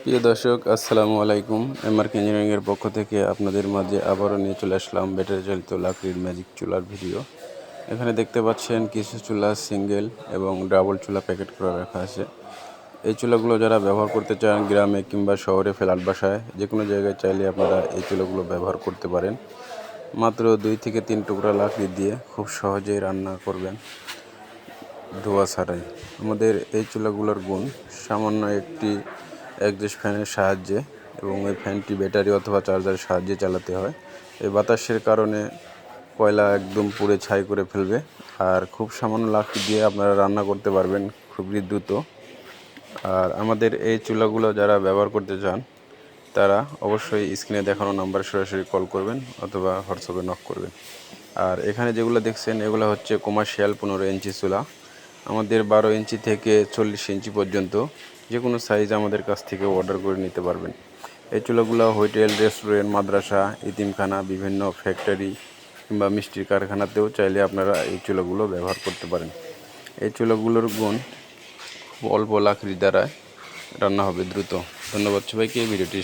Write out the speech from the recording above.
প্রিয় দর্শক, আসসালামু আলাইকুম। এমআরক ইঞ্জিনিয়ারিংয়ের পক্ষ থেকে আপনাদের মাঝে আবারও নিয়ে চলে আসলাম ব্যাটারি চালিত লাকড়ির ম্যাজিক চুলার ভিডিও। এখানে দেখতে পাচ্ছেন কিছু চুলা সিঙ্গেল এবং ডাবল চুলা প্যাকেট করে রাখা আছে। এই চুলাগুলো যারা ব্যবহার করতে চান গ্রামে কিংবা শহরে, ফ্ল্যাট বাসায়, যে কোনো জায়গায় চাইলে আপনারা এই চুলাগুলো ব্যবহার করতে পারেন। মাত্র 2 থেকে 3 টুকরা লাকড়ি দিয়ে খুব সহজেই রান্না করবেন ধোঁয়া ছাড়াই। আমাদের এই চুলাগুলোর গুণ সামান্য একটি এক্সস্ট ফ্যানের সাহায্যে, এবং এই ফ্যানটি ব্যাটারি অথবা চার্জারের সাহায্যে চালাতে হয়। এই বাতাসের কারণে কয়লা একদম পুড়ে ছাই করে ফেলবে, আর খুব সামান্য লাকড়ি দিয়ে আপনারা রান্না করতে পারবেন খুবই দ্রুত। আর আমাদের এই চুলাগুলো যারা ব্যবহার করতে চান তারা অবশ্যই স্ক্রিনে দেখানো নাম্বারে সরাসরি কল করবেন অথবা হোয়াটসঅ্যাপে নক করবেন। আর এখানে যেগুলো দেখছেন এগুলো হচ্ছে কমার্শিয়াল 15 ইঞ্চি চুলা। আমাদের 12 ইঞ্চি থেকে 40 ইঞ্চি পর্যন্ত যে কোনো সাইজ আমাদের কাছ থেকে অর্ডার করে নিতে পারবেন। এই চুলাগুলো হোটেল, রেস্টুরেন্ট, মাদ্রাসা, ইতিমখানা, বিভিন্ন ফ্যাক্টরি কিংবা মিষ্টির কারখানাতেও চাইলে আপনারা এই চুলাগুলো ব্যবহার করতে পারেন। এই চুলাগুলোর গুণ অল্প লাকড়ি দ্বারা রান্না হবে দ্রুত। ধন্যবাদ সবাইকে। ভিডিওটি